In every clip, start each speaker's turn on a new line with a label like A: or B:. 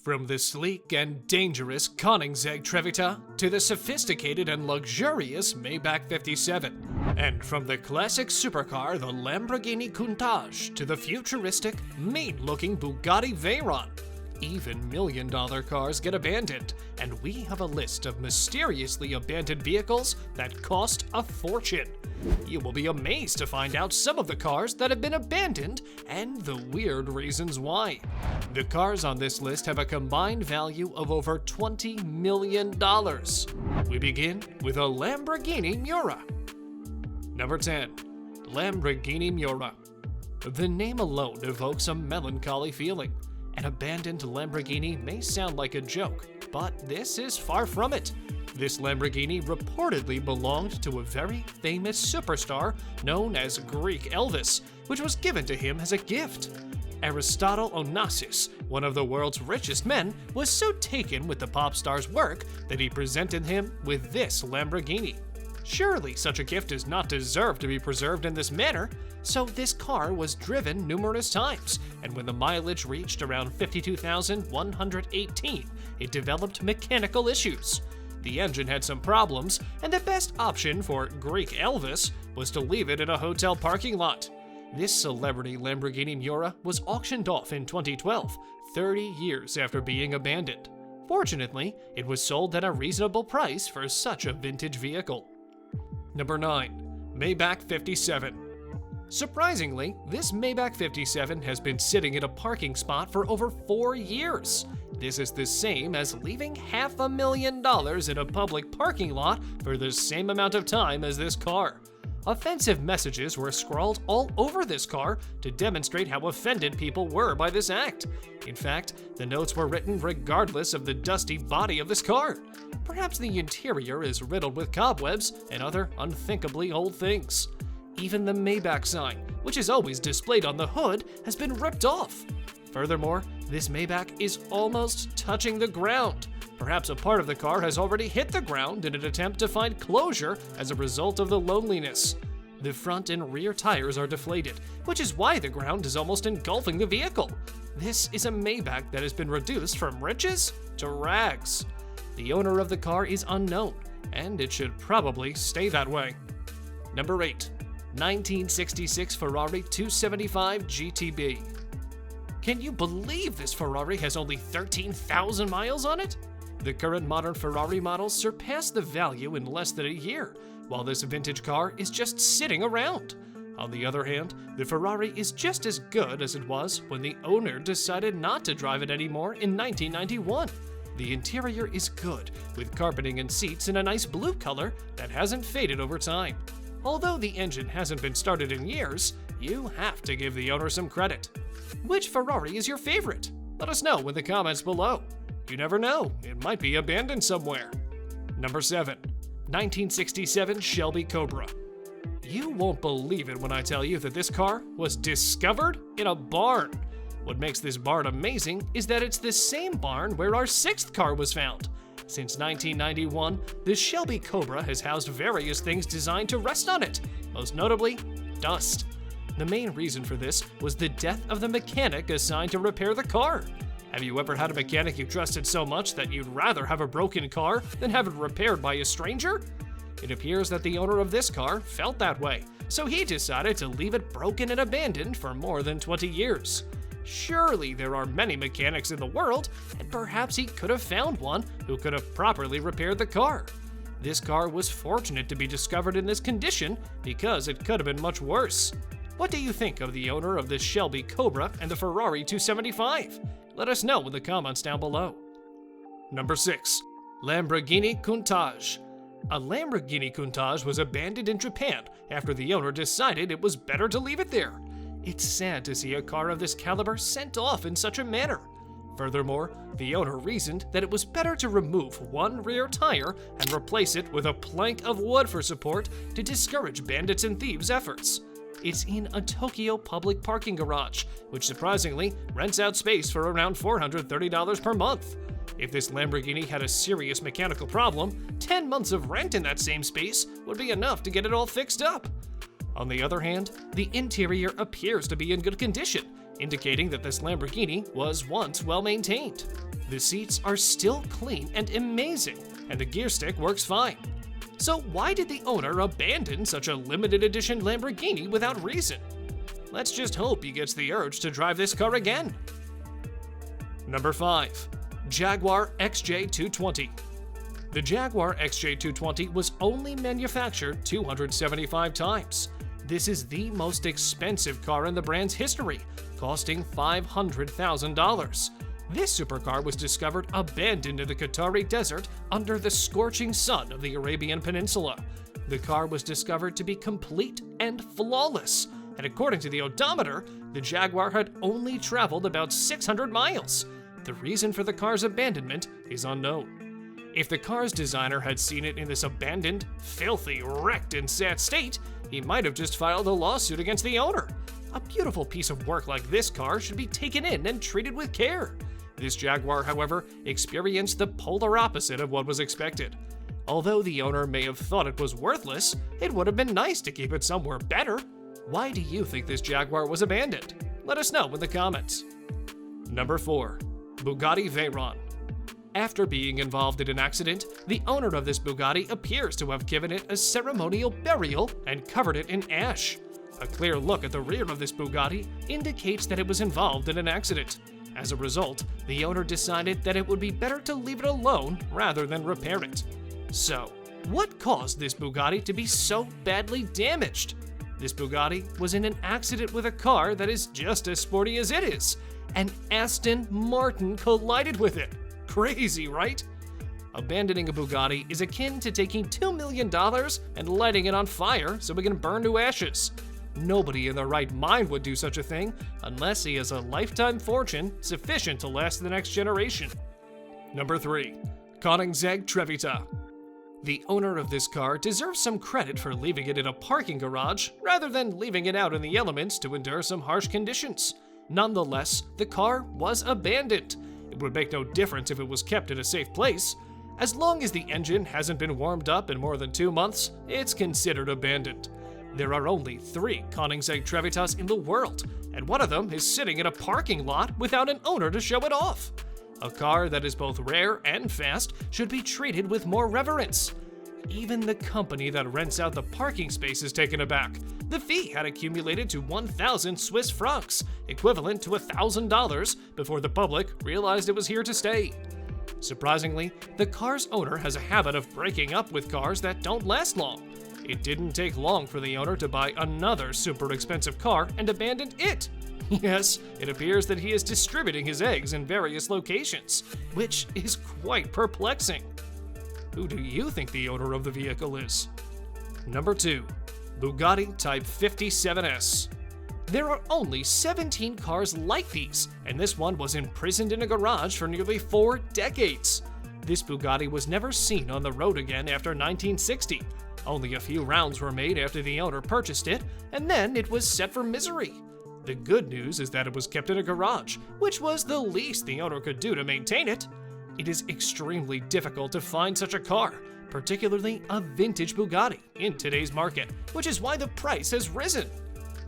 A: From the sleek and dangerous Koenigsegg Trevita to the sophisticated and luxurious Maybach 57. And from the classic supercar, the Lamborghini Countach, to the futuristic, mean-looking Bugatti Veyron. Even million-dollar cars get abandoned, and we have a list of mysteriously abandoned vehicles that cost a fortune. You will be amazed to find out some of the cars that have been abandoned and the weird reasons why. The cars on this list have a combined value of over $20 million. We begin with a Lamborghini Miura. Number 10. Lamborghini Miura. The name alone evokes a melancholy feeling. An abandoned Lamborghini may sound like a joke, but this is far from it. This Lamborghini reportedly belonged to a very famous superstar known as Greek Elvis, which was given to him as a gift. Aristotle Onassis, one of the world's richest men, was so taken with the pop star's work that he presented him with this Lamborghini. Surely such a gift does not deserve to be preserved in this manner, so this car was driven numerous times, and when the mileage reached around 52,118, it developed mechanical issues. The engine had some problems, and the best option for Greek Elvis was to leave it in a hotel parking lot. This celebrity Lamborghini Miura was auctioned off in 2012, 30 years after being abandoned. Fortunately, it was sold at a reasonable price for such a vintage vehicle. Number 9. Maybach 57. Surprisingly, this Maybach 57 has been sitting in a parking spot for over 4 years. This is the same as leaving $500,000 in a public parking lot for the same amount of time as this car. Offensive messages were scrawled all over this car to demonstrate how offended people were by this act. In fact, the notes were written regardless of the dusty body of this car. Perhaps the interior is riddled with cobwebs and other unthinkably old things. Even the Maybach sign, which is always displayed on the hood, has been ripped off. Furthermore, this Maybach is almost touching the ground. Perhaps a part of the car has already hit the ground in an attempt to find closure as a result of the loneliness. The front and rear tires are deflated, which is why the ground is almost engulfing the vehicle. This is a Maybach that has been reduced from riches to rags. The owner of the car is unknown, and it should probably stay that way. Number 8. 1966 Ferrari 275 GTB. Can you believe this Ferrari has only 13,000 miles on it? The current modern Ferrari models surpass the value in less than a year, while this vintage car is just sitting around. On the other hand, the Ferrari is just as good as it was when the owner decided not to drive it anymore in 1991. The interior is good, with carpeting and seats in a nice blue color that hasn't faded over time. Although the engine hasn't been started in years, you have to give the owner some credit. Which Ferrari is your favorite? Let us know in the comments below. You never know, it might be abandoned somewhere. Number 7. 1967 Shelby Cobra. You won't believe it when I tell you that this car was discovered in a barn. What makes this barn amazing is that it's the same barn where our 6th car was found. Since 1991, the Shelby Cobra has housed various things designed to rest on it, most notably, dust. The main reason for this was the death of the mechanic assigned to repair the car. Have you ever had a mechanic you trusted so much that you'd rather have a broken car than have it repaired by a stranger? It appears that the owner of this car felt that way, so he decided to leave it broken and abandoned for more than 20 years. Surely there are many mechanics in the world, and perhaps he could have found one who could have properly repaired the car. This car was fortunate to be discovered in this condition because it could have been much worse. What do you think of the owner of the Shelby Cobra and the Ferrari 275? Let us know in the comments down below. Number 6. Lamborghini Countach. A Lamborghini Countach was abandoned in Japan after the owner decided it was better to leave it there. It's sad to see a car of this caliber sent off in such a manner. Furthermore, the owner reasoned that it was better to remove one rear tire and replace it with a plank of wood for support to discourage bandits and thieves' efforts. It's in a Tokyo public parking garage, which surprisingly rents out space for around $430 per month. If this Lamborghini had a serious mechanical problem, 10 months of rent in that same space would be enough to get it all fixed up. On the other hand, the interior appears to be in good condition, indicating that this Lamborghini was once well maintained. The seats are still clean and amazing, and the gear stick works fine. So why did the owner abandon such a limited edition Lamborghini without reason? Let's just hope he gets the urge to drive this car again. Number 5. Jaguar XJ220. The Jaguar XJ220 was only manufactured 275 times. This is the most expensive car in the brand's history, costing $500,000. This supercar was discovered abandoned in the Qatari desert under the scorching sun of the Arabian Peninsula. The car was discovered to be complete and flawless, and according to the odometer, the Jaguar had only traveled about 600 miles. The reason for the car's abandonment is unknown. If the car's designer had seen it in this abandoned, filthy, wrecked, and sad state, he might have just filed a lawsuit against the owner. A beautiful piece of work like this car should be taken in and treated with care. This Jaguar, however, experienced the polar opposite of what was expected. Although the owner may have thought it was worthless, it would have been nice to keep it somewhere better. Why do you think this Jaguar was abandoned? Let us know in the comments. Number 4. Bugatti Veyron. After being involved in an accident, the owner of this Bugatti appears to have given it a ceremonial burial and covered it in ash. A clear look at the rear of this Bugatti indicates that it was involved in an accident. As a result, the owner decided that it would be better to leave it alone rather than repair it. So, what caused this Bugatti to be so badly damaged? This Bugatti was in an accident with a car that is just as sporty as it is. An Aston Martin collided with it. Crazy, right? Abandoning a Bugatti is akin to taking $2 million and lighting it on fire so it can burn to ashes. Nobody in their right mind would do such a thing unless he has a lifetime fortune sufficient to last the next generation. Number 3. Koenigsegg Trevita. The owner of this car deserves some credit for leaving it in a parking garage rather than leaving it out in the elements to endure some harsh conditions. Nonetheless, the car was abandoned. It would make no difference if it was kept in a safe place. As long as the engine hasn't been warmed up in more than 2 months, it's considered abandoned. There are only 3 Koenigsegg Trevitas in the world, and one of them is sitting in a parking lot without an owner to show it off. A car that is both rare and fast should be treated with more reverence. Even the company that rents out the parking space is taken aback. The fee had accumulated to 1,000 Swiss francs, equivalent to $1,000, before the public realized it was here to stay. Surprisingly, the car's owner has a habit of breaking up with cars that don't last long. It didn't take long for the owner to buy another super expensive car and abandoned it. Yes, it appears that he is distributing his eggs in various locations, which is quite perplexing. Who do you think the owner of the vehicle is? Number 2. Bugatti Type 57S. There are only 17 cars like these, and this one was imprisoned in a garage for nearly 4 decades. This Bugatti was never seen on the road again after 1960. Only a few rounds were made after the owner purchased it, and then it was set for misery. The good news is that it was kept in a garage, which was the least the owner could do to maintain it. It is extremely difficult to find such a car, particularly a vintage Bugatti, in today's market, which is why the price has risen.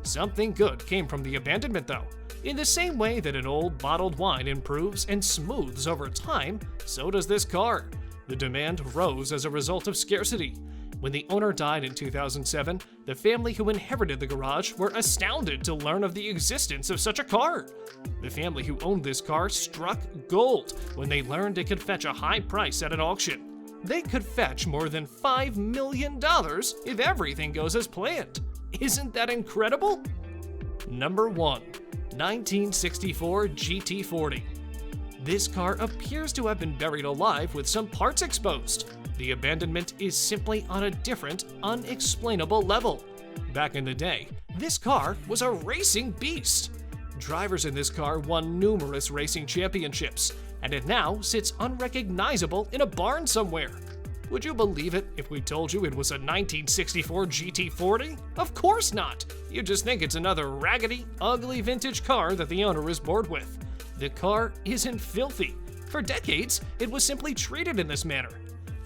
A: Something good came from the abandonment though. In the same way that an old bottled wine improves and smooths over time, so does this car. The demand rose as a result of scarcity. When the owner died in 2007, the family who inherited the garage were astounded to learn of the existence of such a car. The family who owned this car struck gold when they learned it could fetch a high price at an auction. They could fetch more than $5 million if everything goes as planned. Isn't that incredible? Number 1. 1964 GT40. This car appears to have been buried alive with some parts exposed. The abandonment is simply on a different, unexplainable level. Back in the day, this car was a racing beast. Drivers in this car won numerous racing championships, and it now sits unrecognizable in a barn somewhere. Would you believe it if we told you it was a 1964 GT40? Of course not! You just think it's another raggedy, ugly vintage car that the owner is bored with. The car isn't filthy. For decades, it was simply treated in this manner.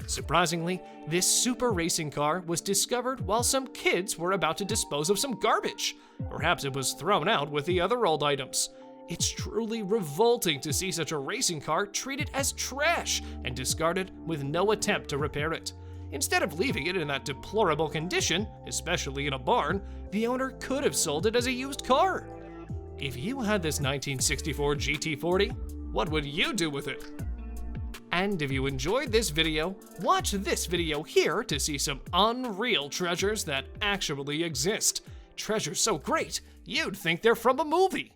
A: Surprisingly, this super racing car was discovered while some kids were about to dispose of some garbage. Perhaps it was thrown out with the other old items. It's truly revolting to see such a racing car treated as trash and discarded with no attempt to repair it. Instead of leaving it in that deplorable condition, especially in a barn, the owner could have sold it as a used car. If you had this 1964 GT40, what would you do with it? And if you enjoyed this video, watch this video here to see some unreal treasures that actually exist. Treasures so great, you'd think they're from a movie.